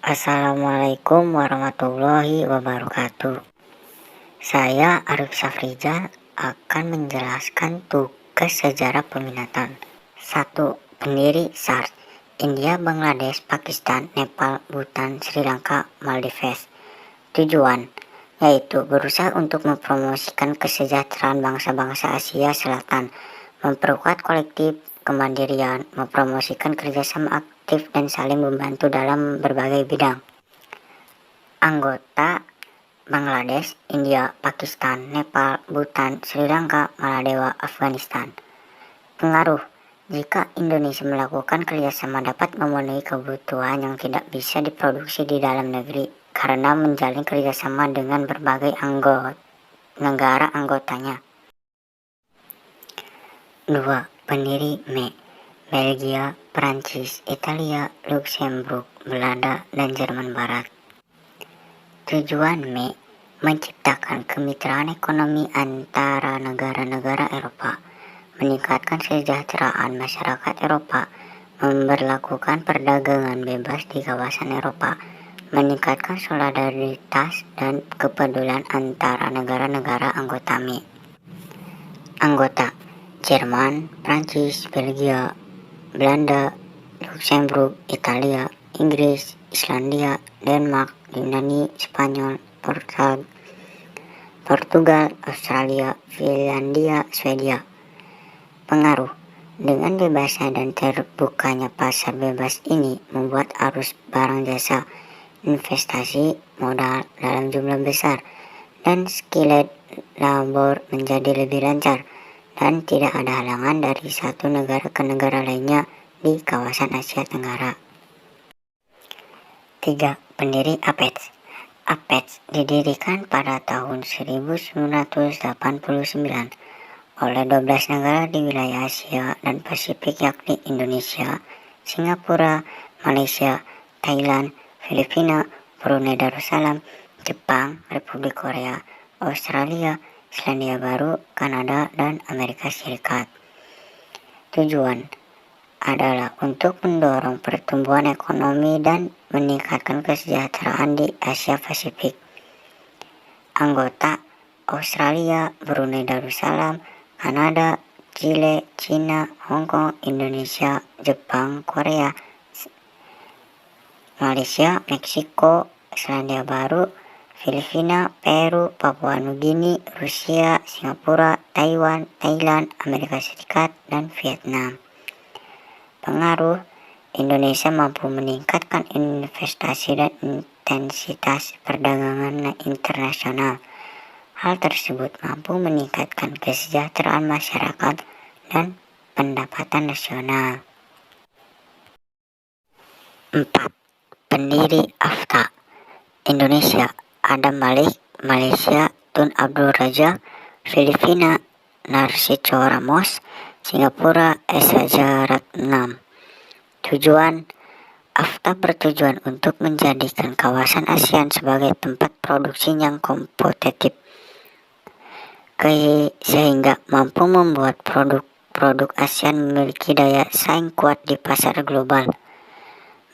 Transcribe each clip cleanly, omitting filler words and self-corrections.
Assalamualaikum warahmatullahi wabarakatuh. Saya Arif Safrizal akan menjelaskan tugas sejarah peminatan. 1. Pendiri SARS: India, Bangladesh, Pakistan, Nepal, Bhutan, Sri Lanka, Maldives. Tujuan yaitu berusaha untuk mempromosikan kesejahteraan bangsa-bangsa Asia Selatan, memperkuat kolektif kemandirian, mempromosikan kerjasama aktif dan saling membantu dalam berbagai bidang. Anggota: Bangladesh, India, Pakistan, Nepal, Bhutan, Sri Lanka, Maladewa, Afghanistan. Pengaruh: jika Indonesia melakukan kerjasama dapat memenuhi kebutuhan yang tidak bisa diproduksi di dalam negeri karena menjalin kerjasama dengan berbagai negara anggotanya. 2. Pendiri ME: Belgia, Prancis, Italia, Luxembourg, Belanda, dan Jerman Barat. Tujuan ME: menciptakan kemitraan ekonomi antara negara-negara Eropa, meningkatkan kesejahteraan masyarakat Eropa, memberlakukan perdagangan bebas di kawasan Eropa, meningkatkan solidaritas dan kepedulian antara negara-negara anggota ME. Anggota: Jerman, Prancis, Belgia, Belanda, Luxembourg, Italia, Inggris, Islandia, Denmark, Yunani, Spanyol, Portugal, Australia, Finlandia, Swedia. Pengaruh: dengan bebasnya dan terbukanya pasar bebas ini membuat arus barang jasa, investasi, modal dalam jumlah besar, dan skilled labor menjadi lebih lancar, dan tidak ada halangan dari satu negara ke negara lainnya di kawasan Asia Tenggara. 3. Pendiri APEC. APEC didirikan pada tahun 1989 oleh 12 negara di wilayah Asia dan Pasifik, yakni Indonesia, Singapura, Malaysia, Thailand, Filipina, Brunei Darussalam, Jepang, Republik Korea, Australia, Selandia Baru, Kanada, dan Amerika Serikat. Tujuan adalah untuk mendorong pertumbuhan ekonomi dan meningkatkan kesejahteraan di Asia Pasifik. Anggota: Australia, Brunei Darussalam, Kanada, Chile, Cina, Hong Kong, Indonesia, Jepang, Korea, Malaysia, Meksiko, Selandia Baru, Filipina, Peru, Papua Nugini, Rusia, Singapura, Taiwan, Thailand, Amerika Serikat, dan Vietnam. Pengaruh: Indonesia mampu meningkatkan investasi dan intensitas perdagangan internasional. Hal tersebut mampu meningkatkan kesejahteraan masyarakat dan pendapatan nasional. 4. Pendiri AFTA. Indonesia: Adam Malik, Malaysia, Tun Abdul Raja, Filipina, Narciso Ramos, Singapura, Esa Jaratnam. Tujuan: AFTA bertujuan untuk menjadikan kawasan ASEAN sebagai tempat produksi yang kompetitif, sehingga mampu membuat produk ASEAN memiliki daya saing kuat di pasar global.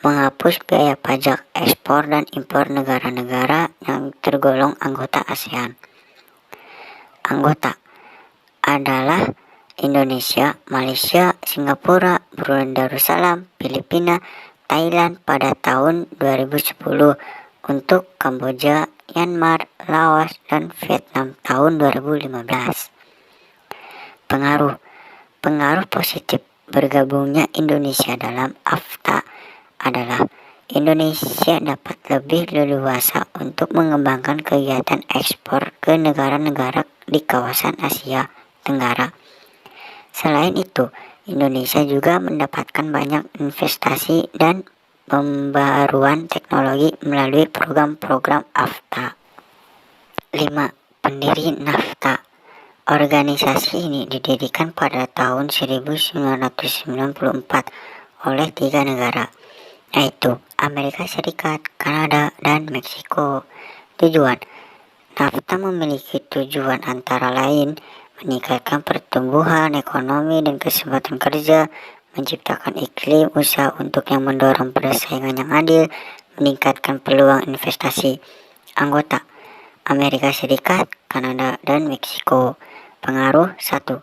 Menghapus biaya pajak ekspor dan impor negara-negara yang tergolong anggota ASEAN. Anggota adalah Indonesia, Malaysia, Singapura, Brunei Darussalam, Filipina, Thailand pada tahun 2010, untuk Kamboja, Myanmar, Laos, dan Vietnam tahun 2015. Pengaruh positif bergabungnya Indonesia dalam AFTA adalah Indonesia dapat lebih leluasa untuk mengembangkan kegiatan ekspor ke negara-negara di kawasan Asia Tenggara. Selain itu, Indonesia juga mendapatkan banyak investasi dan pembaruan teknologi melalui program-program AFTA. 5. Pendiri NAFTA. Organisasi ini didirikan pada tahun 1994 oleh 3 negara, yaitu Amerika Serikat, Kanada, dan Meksiko. Tujuan: NAFTA memiliki tujuan antara lain meningkatkan pertumbuhan ekonomi dan kesempatan kerja, menciptakan iklim usaha untuk yang mendorong persaingan yang adil, meningkatkan peluang investasi. Anggota Amerika Serikat, Kanada, dan Meksiko. Pengaruh 1.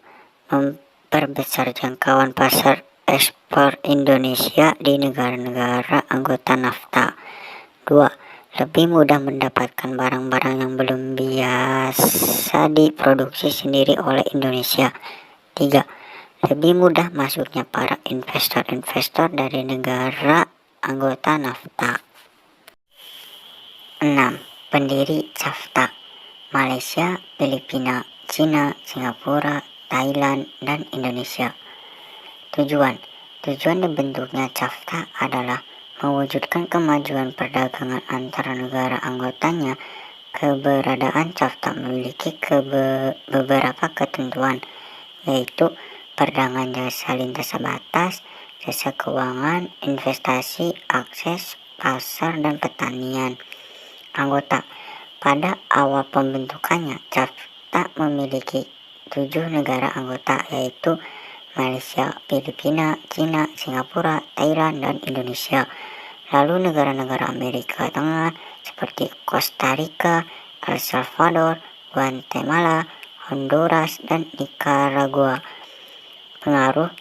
Memperbesar jangkauan pasar ekspor Indonesia di negara-negara anggota NAFTA. 2. Lebih mudah mendapatkan barang-barang yang belum biasa diproduksi sendiri oleh Indonesia. 3. Lebih mudah masuknya para investor-investor dari negara anggota NAFTA. 6. Pendiri CAFTA: Malaysia, Filipina, Cina, Singapura, Thailand, dan Indonesia. Tujuan dibentuknya CAFTA adalah mewujudkan kemajuan perdagangan antara negara anggotanya. Keberadaan CAFTA memiliki beberapa ketentuan, yaitu perdagangan jasa lintas batas, jasa keuangan, investasi, akses pasar, dan pertanian. Anggota. Pada awal pembentukannya, CAFTA memiliki 7 negara anggota, yaitu Malaysia, Filipina, Cina, Singapura, Thailand, dan Indonesia. Lalu negara-negara Amerika Tengah seperti Costa Rica, El Salvador, Guatemala, Honduras, dan Nicaragua. Pengaruh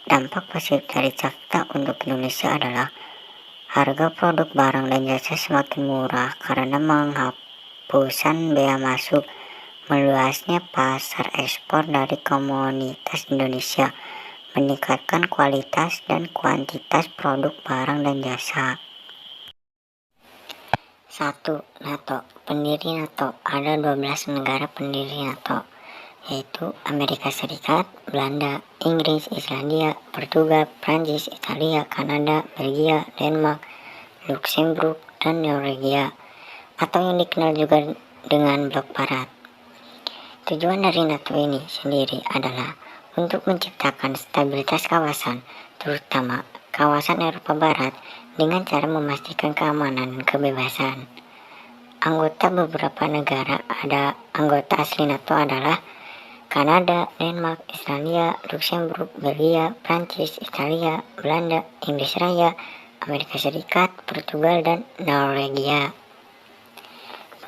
dampak positif dari CAFTA untuk Indonesia adalah harga produk barang dan jasa semakin murah karena penghapusan bea masuk, meluasnya pasar ekspor dari komoditas Indonesia, meningkatkan kualitas dan kuantitas produk barang dan jasa. 1. NATO. Pendiri NATO. Ada 12 negara pendiri NATO, yaitu Amerika Serikat, Belanda, Inggris, Islandia, Portugal, Prancis, Italia, Kanada, Belgia, Denmark, Luxembourg, dan Norwegia, atau yang dikenal juga dengan Blok Barat. Tujuan dari NATO ini sendiri adalah untuk menciptakan stabilitas kawasan, terutama kawasan Eropa Barat, dengan cara memastikan keamanan dan kebebasan. Beberapa negara anggota asli NATO adalah Kanada, Denmark, Islandia, Luxembourg, Belgia, Prancis, Italia, Belanda, Inggris Raya, Amerika Serikat, Portugal, dan Norwegia.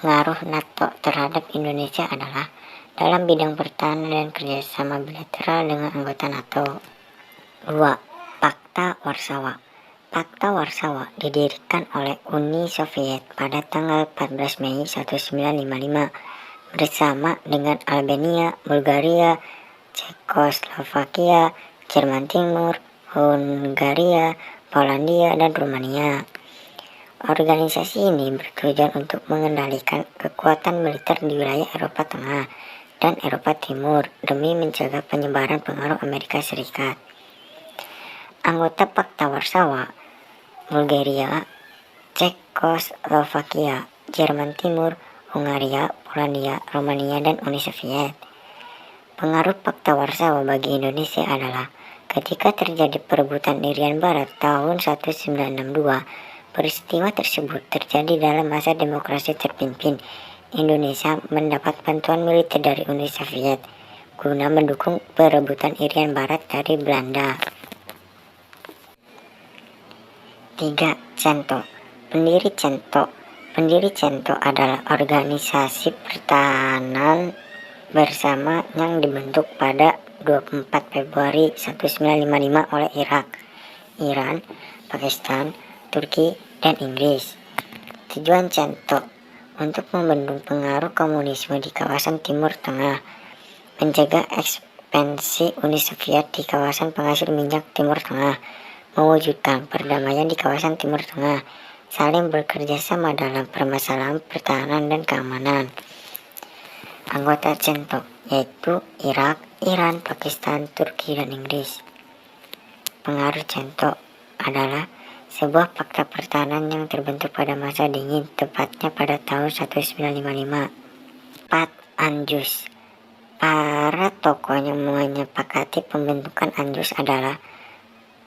Pengaruh NATO terhadap Indonesia adalah dalam bidang pertahanan dan kerjasama bilateral dengan anggota NATO. 2. Pakta Warsawa. Pakta Warsawa didirikan oleh Uni Soviet pada tanggal 14 Mei 1955 bersama dengan Albania, Bulgaria, Cekoslovakia, Jerman Timur, Hungaria, Polandia, dan Rumania. Organisasi ini bertujuan untuk mengendalikan kekuatan militer di wilayah Eropa Tengah dan Eropa Timur demi mencegah penyebaran pengaruh Amerika Serikat. Anggota Pakta Warsawa: Bulgaria, Cekoslovakia, Jerman Timur, Hungaria, Polandia, Rumania, dan Uni Soviet. Pengaruh Pakta Warsawa bagi Indonesia adalah ketika terjadi perebutan Irian Barat tahun 1962, peristiwa tersebut terjadi dalam masa demokrasi terpimpin. Indonesia mendapat bantuan militer dari Uni Soviet guna mendukung perebutan Irian Barat dari Belanda. 3. CENTO. Pendiri CENTO adalah organisasi pertahanan bersama yang dibentuk pada 24 Februari 1955 oleh Irak, Iran, Pakistan, Turki, dan Inggris. Tujuan CENTO untuk membendung pengaruh komunisme di kawasan Timur Tengah, mencegah ekspansi Uni Soviet di kawasan penghasil minyak Timur Tengah, mewujudkan perdamaian di kawasan Timur Tengah, saling bekerja sama dalam permasalahan pertahanan dan keamanan. Anggota CENTO yaitu Irak, Iran, Pakistan, Turki, dan Inggris. Pengaruh CENTO adalah sebuah fakta pertahanan yang terbentuk pada masa dingin, tepatnya pada tahun 1955. 4. ANJUS. Para tokoh yang menyepakati pembentukan ANJUS adalah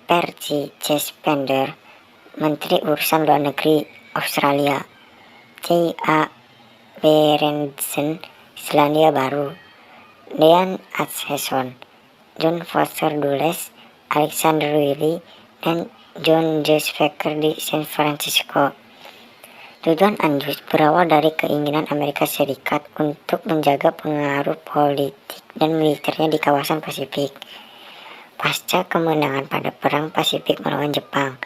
Percy C. Spender, Menteri Urusan Luar Negeri Australia, C.A. Berendsen, Selandia Baru, Dean Acheson, John Foster Dulles, Alexander Wiley, dan John J. Specker di San Francisco. Tujuan ANZUS berawal dari keinginan Amerika Serikat untuk menjaga pengaruh politik dan militernya di kawasan Pasifik. Pasca kemenangan pada Perang Pasifik melawan Jepang,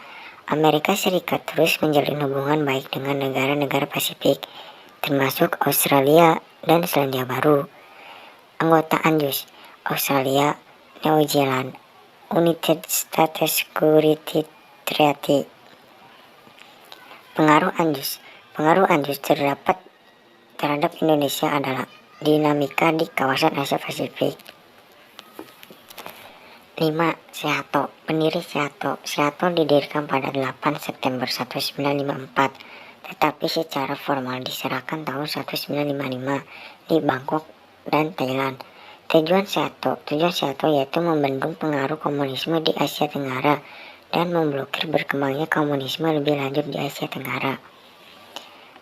Amerika Serikat terus menjalin hubungan baik dengan negara-negara Pasifik, termasuk Australia dan Selandia Baru. Anggota ANZUS: Australia, New Zealand, United States Security Treaty. Pengaruh ANZUS terhadap Indonesia adalah dinamika di kawasan Asia Pasifik. 5. Seato. Pendiri Seato didirikan pada 8 September 1954, tetapi secara formal diserahkan tahun 1955 di Bangkok dan Thailand. Tujuan Seato yaitu membendung pengaruh komunisme di Asia Tenggara dan memblokir berkembangnya komunisme lebih lanjut di Asia Tenggara.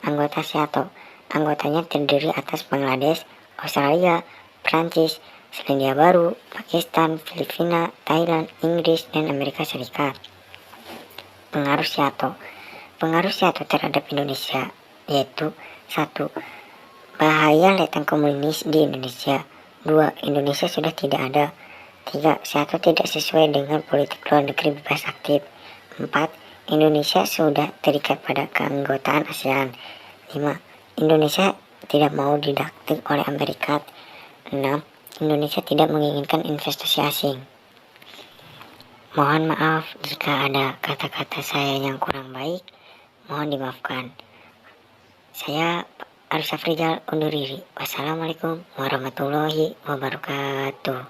Anggota Seato. Anggotanya terdiri atas Bangladesh, Australia, Prancis, Selandia Baru, Pakistan, Filipina, Thailand, Inggris, dan Amerika Serikat. Pengaruh Seato terhadap Indonesia yaitu 1. Bahaya leteng komunis di Indonesia. 2. Indonesia sudah tidak ada. 3. Seato tidak sesuai dengan politik luar negeri bebas aktif. 4. Indonesia sudah terikat pada keanggotaan ASEAN. 5. Indonesia tidak mau didaktik oleh Amerika. 6. Indonesia tidak menginginkan investasi asing. Mohon maaf jika ada kata-kata saya yang kurang baik. Mohon dimaafkan. Saya Arif Safrizal undur diri. Wassalamualaikum warahmatullahi wabarakatuh.